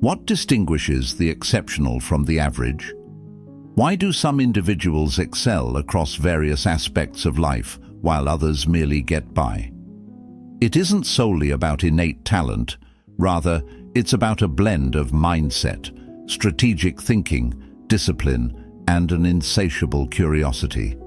What distinguishes the exceptional from the average? Why do some individuals excel across various aspects of life while others merely get by? It isn't solely about innate talent, rather, it's about a blend of mindset, strategic thinking, discipline, and an insatiable curiosity.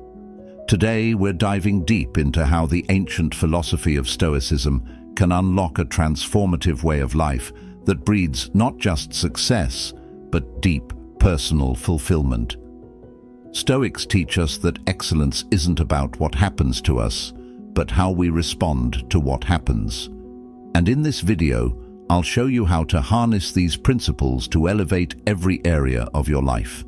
Today, we're diving deep into how the ancient philosophy of Stoicism can unlock a transformative way of life that breeds not just success, but deep personal fulfillment. Stoics teach us that excellence isn't about what happens to us, but how we respond to what happens. And in this video, I'll show you how to harness these principles to elevate every area of your life.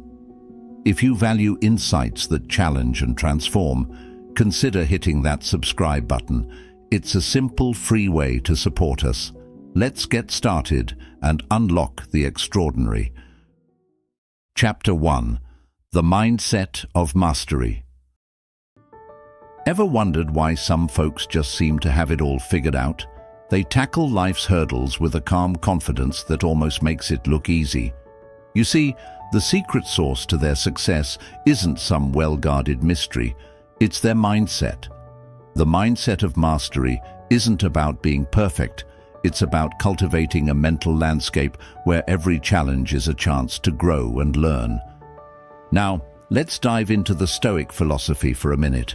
If you value insights that challenge and transform, consider hitting that subscribe button. It's a simple, free way to support us. Let's get started and unlock the extraordinary. Chapter 1. The Mindset of Mastery. Ever wondered why some folks just seem to have it all figured out? They tackle life's hurdles with a calm confidence that almost makes it look easy. You see, the secret sauce to their success isn't some well-guarded mystery, it's their mindset. The mindset of mastery isn't about being perfect, it's about cultivating a mental landscape where every challenge is a chance to grow and learn. Now, let's dive into the Stoic philosophy for a minute.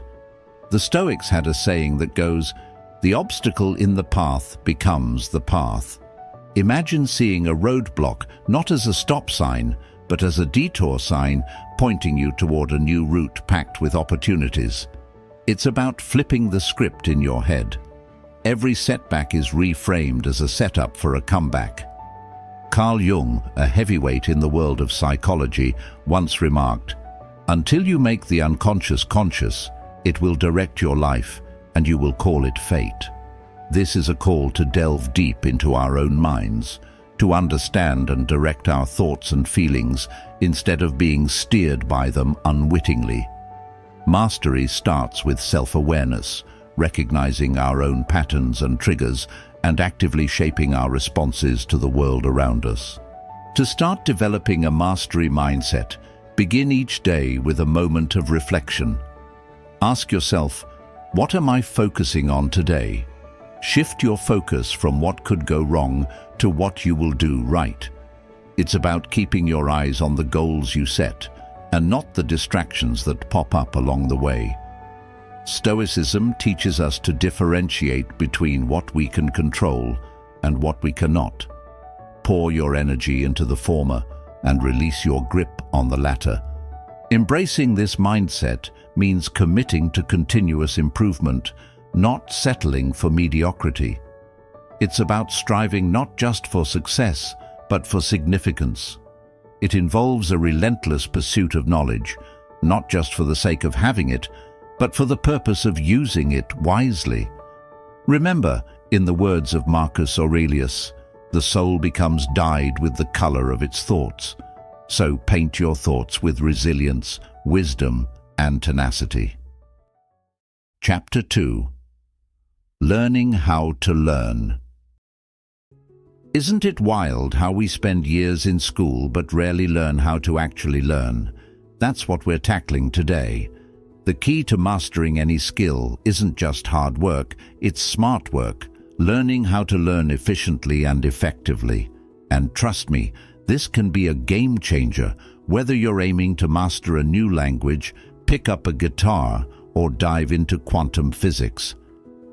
The Stoics had a saying that goes, "The obstacle in the path becomes the path." Imagine seeing a roadblock not as a stop sign, but as a detour sign pointing you toward a new route packed with opportunities. It's about flipping the script in your head. Every setback is reframed as a setup for a comeback. Carl Jung, a heavyweight in the world of psychology, once remarked, "Until you make the unconscious conscious, it will direct your life, and you will call it fate." This is a call to delve deep into our own minds, to understand and direct our thoughts and feelings instead of being steered by them unwittingly. Mastery starts with self-awareness, recognizing our own patterns and triggers, and actively shaping our responses to the world around us. To start developing a mastery mindset, begin each day with a moment of reflection. Ask yourself, what am I focusing on today? Shift your focus from what could go wrong to what you will do right. It's about keeping your eyes on the goals you set, and not the distractions that pop up along the way. Stoicism teaches us to differentiate between what we can control and what we cannot. Pour your energy into the former and release your grip on the latter. Embracing this mindset means committing to continuous improvement, not settling for mediocrity. It's about striving not just for success, but for significance. It involves a relentless pursuit of knowledge, not just for the sake of having it, but for the purpose of using it wisely. Remember, in the words of Marcus Aurelius, the soul becomes dyed with the color of its thoughts. So paint your thoughts with resilience, wisdom, and tenacity. Chapter 2. Learning how to learn. Isn't it wild how we spend years in school but rarely learn how to actually learn? That's what we're tackling today. The key to mastering any skill isn't just hard work, it's smart work, learning how to learn efficiently and effectively. And trust me, this can be a game changer, whether you're aiming to master a new language, pick up a guitar, or dive into quantum physics.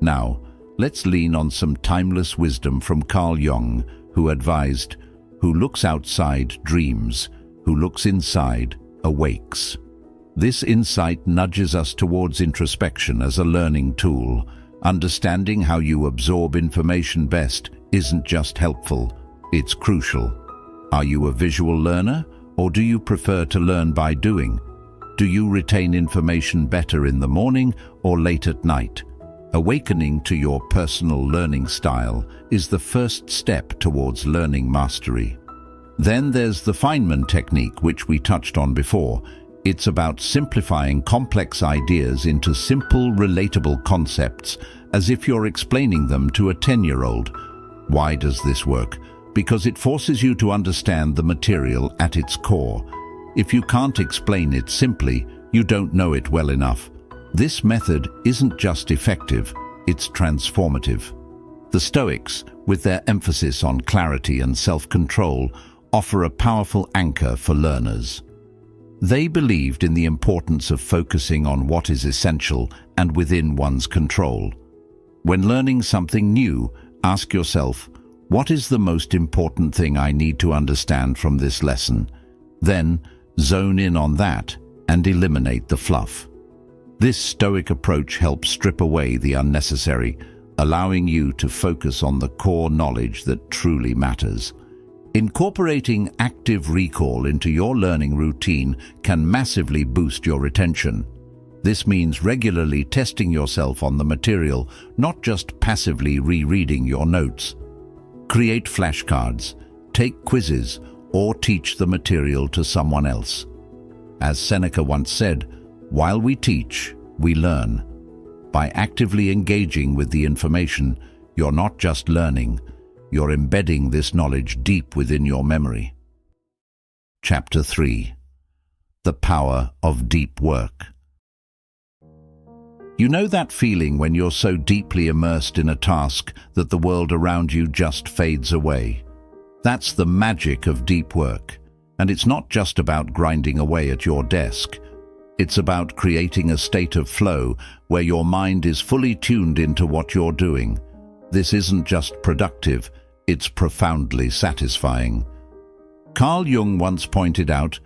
Now, let's lean on some timeless wisdom from Carl Jung, who advised, "Who looks outside dreams, who looks inside awakes." This insight nudges us towards introspection as a learning tool. Understanding how you absorb information best isn't just helpful, it's crucial. Are you a visual learner, or do you prefer to learn by doing? Do you retain information better in the morning or late at night? Awakening to your personal learning style is the first step towards learning mastery. Then there's the Feynman technique, which we touched on before. It's about simplifying complex ideas into simple, relatable concepts, as if you're explaining them to a 10-year-old. Why does this work? because it forces you to understand the material at its core. If you can't explain it simply, you don't know it well enough. This method isn't just effective, it's transformative. The Stoics, with their emphasis on clarity and self-control, offer a powerful anchor for learners. They believed in the importance of focusing on what is essential and within one's control. When learning something new, ask yourself, what is the most important thing I need to understand from this lesson? Then, zone in on that and eliminate the fluff. This Stoic approach helps strip away the unnecessary, allowing you to focus on the core knowledge that truly matters. Incorporating active recall into your learning routine can massively boost your retention. This means regularly testing yourself on the material, not just passively rereading your notes. Create flashcards, take quizzes, or teach the material to someone else. As Seneca once said, "While we teach, we learn." By actively engaging with the information, you're not just learning, you're embedding this knowledge deep within your memory. Chapter 3. The Power of Deep Work. You know that feeling when you're so deeply immersed in a task that the world around you just fades away? That's the magic of deep work. And it's not just about grinding away at your desk. It's about creating a state of flow where your mind is fully tuned into what you're doing. This isn't just productive, it's profoundly satisfying. Carl Jung once pointed out,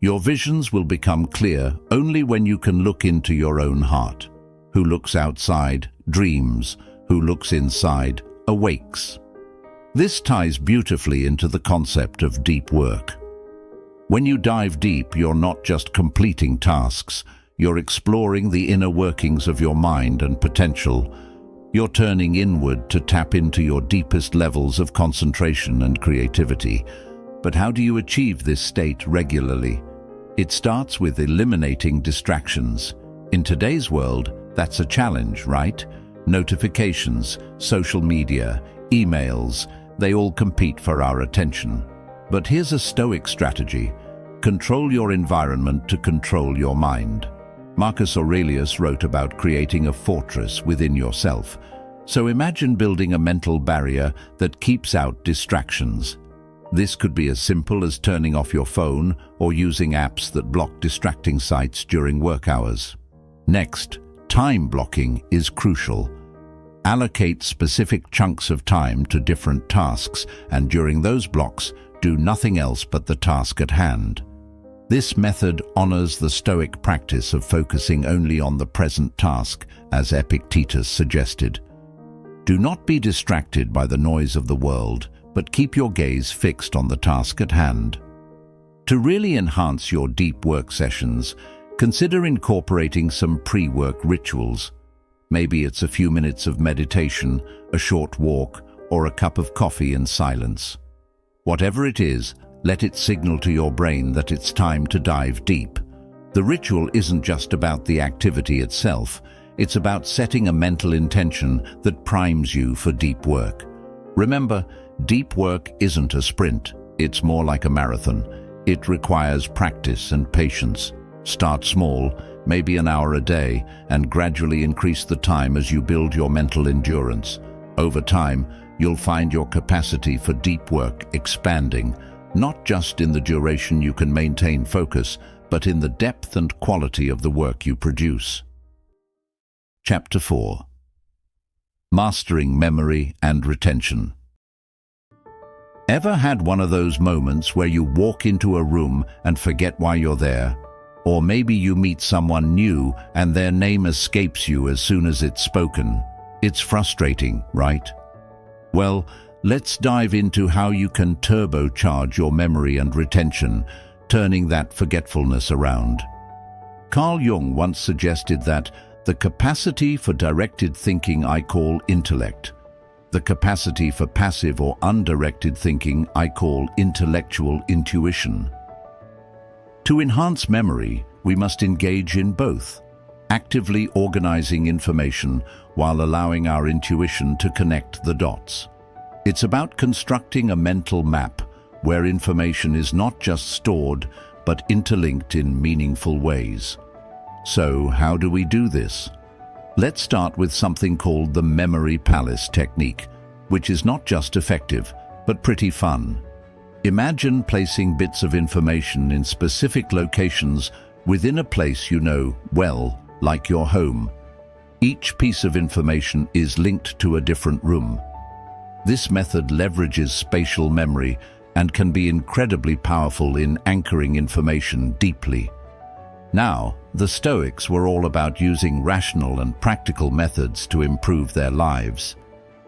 your visions will become clear only when you can look into your own heart. Who looks outside, dreams. Who looks inside, awakes. This ties beautifully into the concept of deep work. When you dive deep, you're not just completing tasks, you're exploring the inner workings of your mind and potential. You're turning inward to tap into your deepest levels of concentration and creativity. But how do you achieve this state regularly? It starts with eliminating distractions. In today's world, that's a challenge, right? Notifications, social media, emails, they all compete for our attention. But here's a Stoic strategy. Control your environment to control your mind. Marcus Aurelius wrote about creating a fortress within yourself. So imagine building a mental barrier that keeps out distractions. This could be as simple as turning off your phone or using apps that block distracting sites during work hours. Next, time blocking is crucial. Allocate specific chunks of time to different tasks, and during those blocks, do nothing else but the task at hand. This method honors the Stoic practice of focusing only on the present task, as Epictetus suggested. Do not be distracted by the noise of the world, but keep your gaze fixed on the task at hand. To really enhance your deep work sessions, consider incorporating some pre-work rituals. Maybe it's a few minutes of meditation, a short walk, or a cup of coffee in silence. Whatever it is, let it signal to your brain that it's time to dive deep. The ritual isn't just about the activity itself, it's about setting a mental intention that primes you for deep work. Remember, deep work isn't a sprint, it's more like a marathon. It requires practice and patience. Start small, maybe an hour a day, and gradually increase the time as you build your mental endurance. Over time, you'll find your capacity for deep work expanding, not just in the duration you can maintain focus, but in the depth and quality of the work you produce. Chapter 4. Mastering Memory and Retention. Ever had one of those moments where you walk into a room and forget why you're there? Or maybe you meet someone new and their name escapes you as soon as it's spoken. It's frustrating, right? Well, let's dive into how you can turbocharge your memory and retention, turning that forgetfulness around. Carl Jung once suggested that the capacity for directed thinking I call intellect. The capacity for passive or undirected thinking I call intellectual intuition. To enhance memory, we must engage in both, actively organizing information while allowing our intuition to connect the dots. It's about constructing a mental map where information is not just stored, but interlinked in meaningful ways. So, how do we do this? Let's start with something called the memory palace technique, which is not just effective, but pretty fun. Imagine placing bits of information in specific locations within a place you know well, like your home. Each piece of information is linked to a different room. This method leverages spatial memory and can be incredibly powerful in anchoring information deeply. Now, the Stoics were all about using rational and practical methods to improve their lives.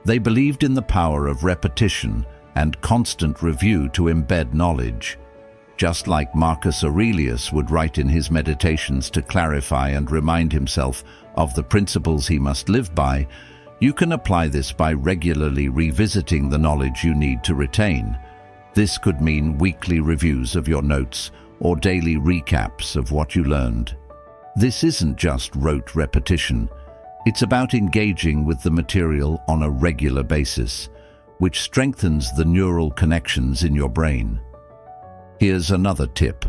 They believed in the power of repetition and constant review to embed knowledge. Just like Marcus Aurelius would write in his meditations to clarify and remind himself of the principles he must live by, you can apply this by regularly revisiting the knowledge you need to retain. This could mean weekly reviews of your notes or daily recaps of what you learned. This isn't just rote repetition. It's about engaging with the material on a regular basis, which strengthens the neural connections in your brain. Here's another tip.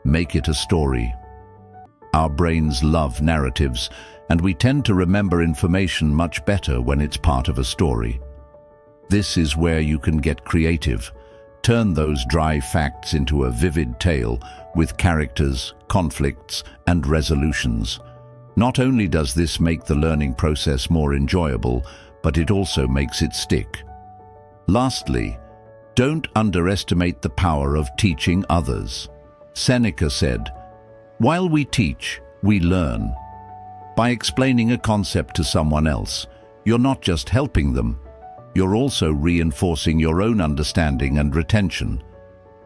Make it a story. Our brains love narratives, and we tend to remember information much better when it's part of a story. This is where you can get creative. Turn those dry facts into a vivid tale with characters, conflicts, and resolutions. Not only does this make the learning process more enjoyable, but it also makes it stick. Lastly, don't underestimate the power of teaching others. Seneca said, "While we teach, we learn." By explaining a concept to someone else, you're not just helping them, you're also reinforcing your own understanding and retention.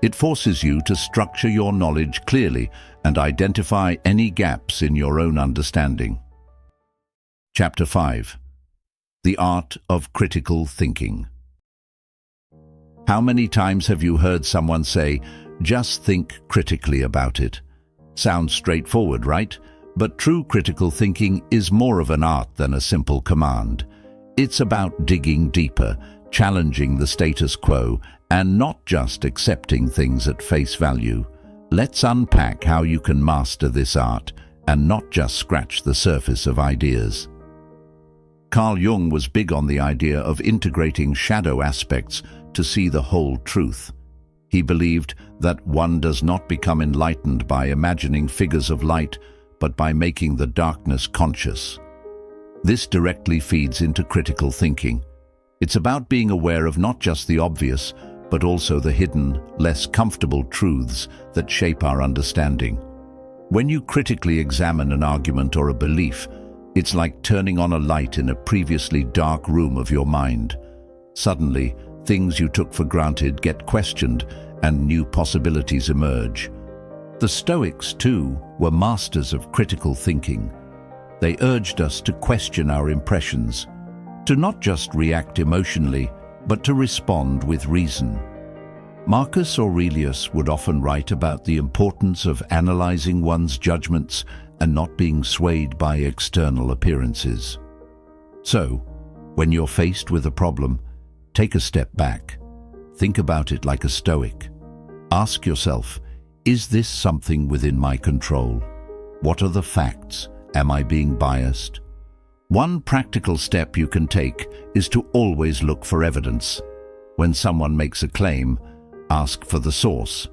It forces you to structure your knowledge clearly and identify any gaps in your own understanding. Chapter 5. The Art of Critical Thinking. How many times have you heard someone say, "Just think critically about it"? Sounds straightforward, right? But true critical thinking is more of an art than a simple command. It's about digging deeper, challenging the status quo, and not just accepting things at face value. Let's unpack how you can master this art and not just scratch the surface of ideas. Carl Jung was big on the idea of integrating shadow aspects to see the whole truth. He believed that one does not become enlightened by imagining figures of light, but by making the darkness conscious. This directly feeds into critical thinking. It's about being aware of not just the obvious, but also the hidden, less comfortable truths that shape our understanding. When you critically examine an argument or a belief, it's like turning on a light in a previously dark room of your mind. Suddenly, things you took for granted get questioned and new possibilities emerge. The Stoics, too, were masters of critical thinking. They urged us to question our impressions, to not just react emotionally, but to respond with reason. Marcus Aurelius would often write about the importance of analyzing one's judgments and not being swayed by external appearances. So, when you're faced with a problem, take a step back. Think about it like a Stoic. Ask yourself, is this something within my control? What are the facts? Am I being biased? One practical step you can take is to always look for evidence. When someone makes a claim, ask for the source.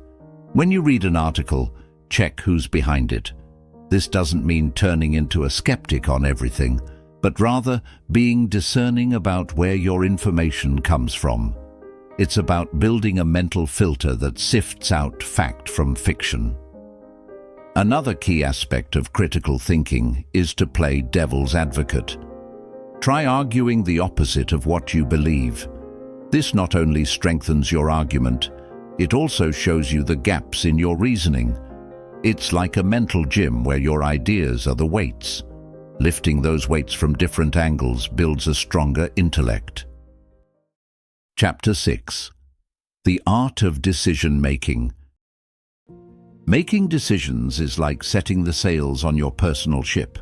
When you read an article, check who's behind it. This doesn't mean turning into a skeptic on everything, but rather being discerning about where your information comes from. It's about building a mental filter that sifts out fact from fiction. Another key aspect of critical thinking is to play devil's advocate. Try arguing the opposite of what you believe. This not only strengthens your argument, it also shows you the gaps in your reasoning. It's like a mental gym where your ideas are the weights. Lifting those weights from different angles builds a stronger intellect. Chapter 6. The Art of Decision-Making. Making decisions is like setting the sails on your personal ship.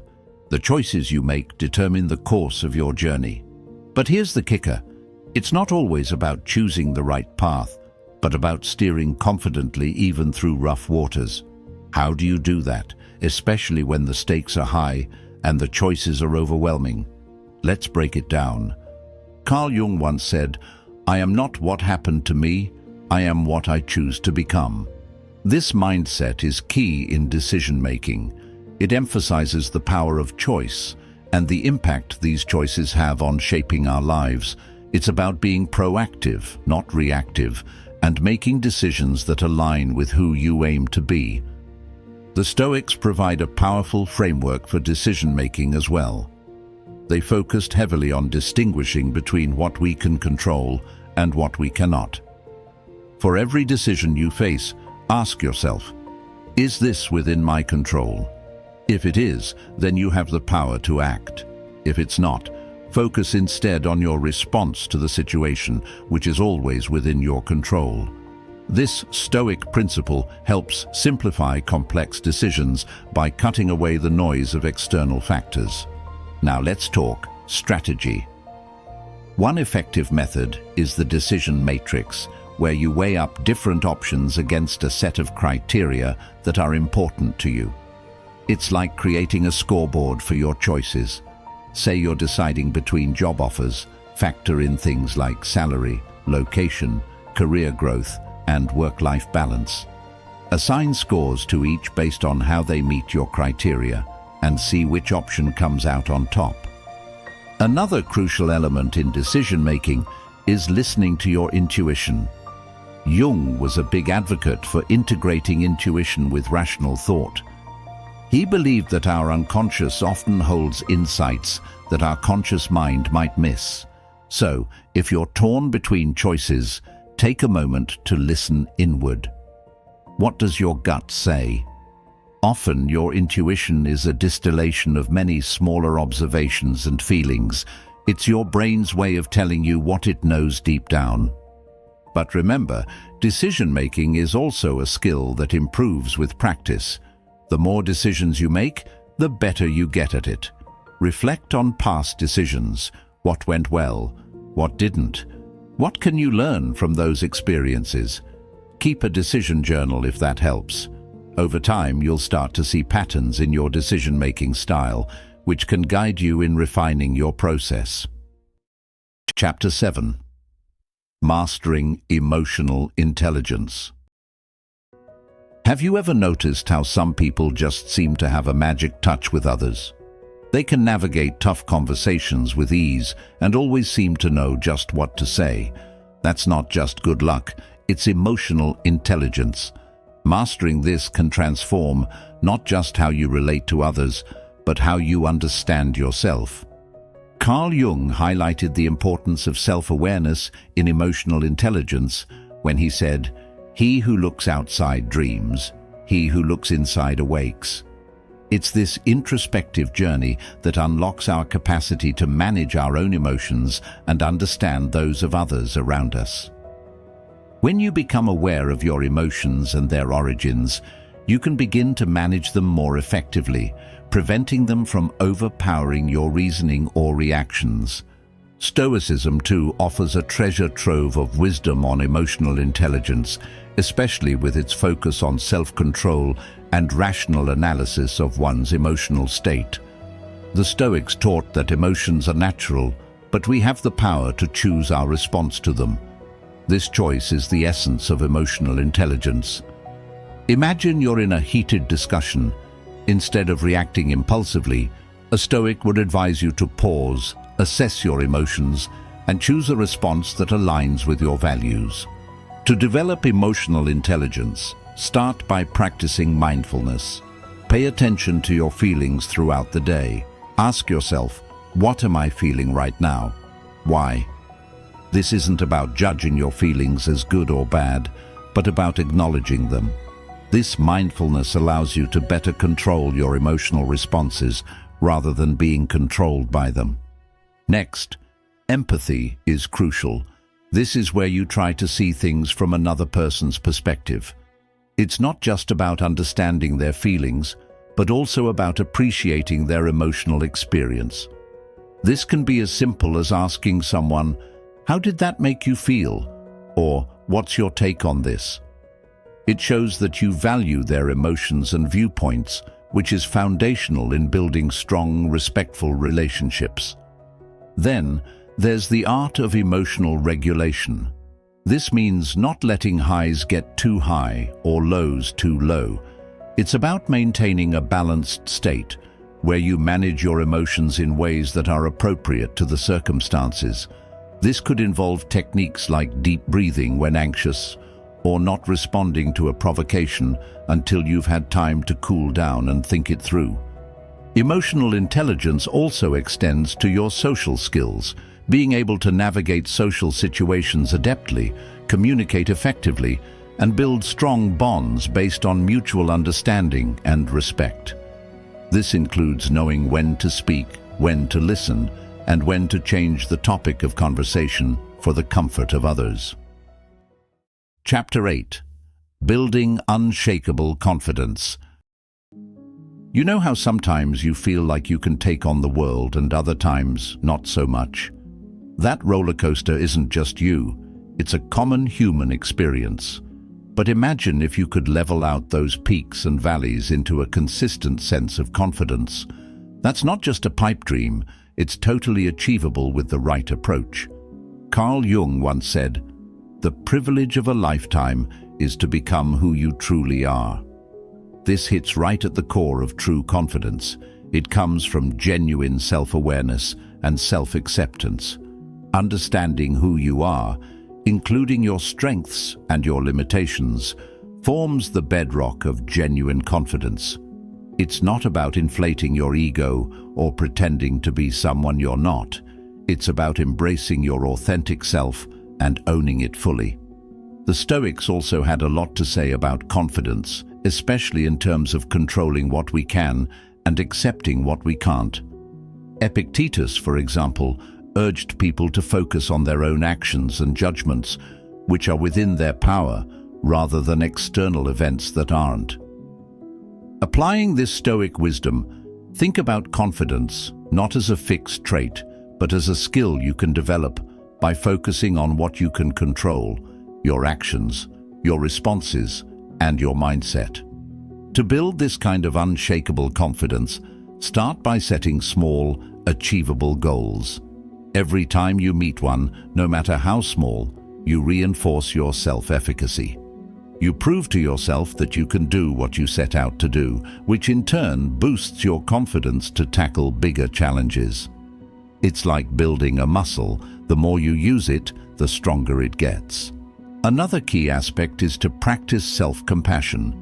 The choices you make determine the course of your journey. But here's the kicker. It's not always about choosing the right path, but about steering confidently even through rough waters. How do you do that, especially when the stakes are high and the choices are overwhelming? Let's break it down. Carl Jung once said, "I am not what happened to me, I am what I choose to become." This mindset is key in decision-making. It emphasizes the power of choice and the impact these choices have on shaping our lives. It's about being proactive, not reactive, and making decisions that align with who you aim to be. The Stoics provide a powerful framework for decision-making as well. They focused heavily on distinguishing between what we can control and what we cannot. For every decision you face, ask yourself, is this within my control? If it is, then you have the power to act. If it's not, focus instead on your response to the situation, which is always within your control. This Stoic principle helps simplify complex decisions by cutting away the noise of external factors. Now let's talk strategy. One effective method is the decision matrix, where you weigh up different options against a set of criteria that are important to you. It's like creating a scoreboard for your choices. Say you're deciding between job offers, factor in things like salary, location, career growth, and work-life balance. Assign scores to each based on how they meet your criteria, and see which option comes out on top. Another crucial element in decision-making is listening to your intuition. Jung was a big advocate for integrating intuition with rational thought. He believed that our unconscious often holds insights that our conscious mind might miss. So, if you're torn between choices, take a moment to listen inward. What does your gut say? Often your intuition is a distillation of many smaller observations and feelings. It's your brain's way of telling you what it knows deep down. But remember, decision-making is also a skill that improves with practice. The more decisions you make, the better you get at it. Reflect on past decisions. What went well? What didn't? What can you learn from those experiences? Keep a decision journal if that helps. Over time, you'll start to see patterns in your decision-making style, which can guide you in refining your process. Chapter 7. Mastering Emotional Intelligence. Have you ever noticed how some people just seem to have a magic touch with others? They can navigate tough conversations with ease and always seem to know just what to say. That's not just good luck, it's emotional intelligence. Mastering this can transform not just how you relate to others, but how you understand yourself. Carl Jung highlighted the importance of self-awareness in emotional intelligence when he said, "He who looks outside dreams, he who looks inside awakes." It's this introspective journey that unlocks our capacity to manage our own emotions and understand those of others around us. When you become aware of your emotions and their origins, you can begin to manage them more effectively, preventing them from overpowering your reasoning or reactions. Stoicism, too, offers a treasure trove of wisdom on emotional intelligence, especially with its focus on self-control and rational analysis of one's emotional state. The Stoics taught that emotions are natural, but we have the power to choose our response to them. This choice is the essence of emotional intelligence. Imagine you're in a heated discussion. Instead of reacting impulsively, a Stoic would advise you to pause, assess your emotions, and choose a response that aligns with your values. To develop emotional intelligence, start by practicing mindfulness. Pay attention to your feelings throughout the day. Ask yourself, what am I feeling right now? Why? This isn't about judging your feelings as good or bad, but about acknowledging them. This mindfulness allows you to better control your emotional responses rather than being controlled by them. Next, empathy is crucial. This is where you try to see things from another person's perspective. It's not just about understanding their feelings, but also about appreciating their emotional experience. This can be as simple as asking someone, How did that make you feel? Or what's your take on this? It shows that you value their emotions and viewpoints, which is foundational in building strong, respectful relationships. Then, there's the art of emotional regulation. This means not letting highs get too high or lows too low. It's about maintaining a balanced state, where you manage your emotions in ways that are appropriate to the circumstances. This could involve techniques like deep breathing when anxious, or not responding to a provocation until you've had time to cool down and think it through. Emotional intelligence also extends to your social skills, being able to navigate social situations adeptly, communicate effectively, and build strong bonds based on mutual understanding and respect. This includes knowing when to speak, when to listen, and when to change the topic of conversation for the comfort of others. Chapter 8. Building Unshakable Confidence. You know how sometimes you feel like you can take on the world and other times not so much? That roller coaster isn't just you, it's a common human experience. But imagine if you could level out those peaks and valleys into a consistent sense of confidence. That's not just a pipe dream, it's totally achievable with the right approach. Carl Jung once said, "The privilege of a lifetime is to become who you truly are." This hits right at the core of true confidence. It comes from genuine self-awareness and self-acceptance. Understanding who you are, including your strengths and your limitations, forms the bedrock of genuine confidence. It's not about inflating your ego or pretending to be someone you're not. It's about embracing your authentic self and owning it fully. The Stoics also had a lot to say about confidence, especially in terms of controlling what we can and accepting what we can't. Epictetus, for example, urged people to focus on their own actions and judgments, which are within their power, rather than external events that aren't. Applying this Stoic wisdom, think about confidence not as a fixed trait, but as a skill you can develop by focusing on what you can control: your actions, your responses, and your mindset. To build this kind of unshakable confidence, start by setting small, achievable goals. Every time you meet one, no matter how small, you reinforce your self-efficacy. You prove to yourself that you can do what you set out to do, which in turn boosts your confidence to tackle bigger challenges. It's like building a muscle. The more you use it, the stronger it gets. Another key aspect is to practice self-compassion.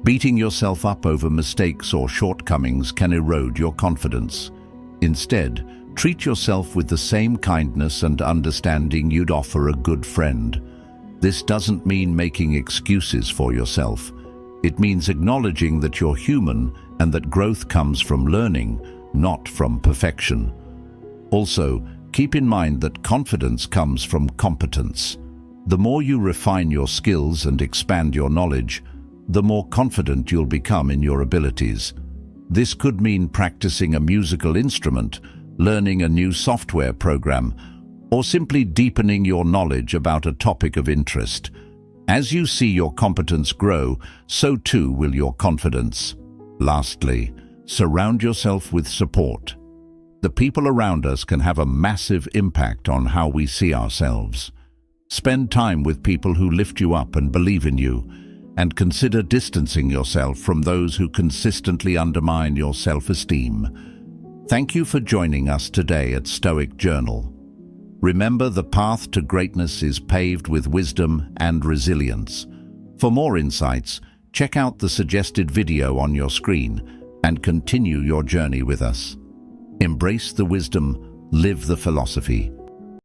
Beating yourself up over mistakes or shortcomings can erode your confidence. Instead, treat yourself with the same kindness and understanding you'd offer a good friend. This doesn't mean making excuses for yourself. It means acknowledging that you're human and that growth comes from learning, not from perfection. Also, keep in mind that confidence comes from competence. The more you refine your skills and expand your knowledge, the more confident you'll become in your abilities. This could mean practicing a musical instrument, learning a new software program, or simply deepening your knowledge about a topic of interest. As you see your competence grow, so too will your confidence. Lastly, surround yourself with support. The people around us can have a massive impact on how we see ourselves. Spend time with people who lift you up and believe in you, and consider distancing yourself from those who consistently undermine your self-esteem. Thank you for joining us today at Stoic Journal. Remember, the path to greatness is paved with wisdom and resilience. For more insights, check out the suggested video on your screen and continue your journey with us. Embrace the wisdom, live the philosophy,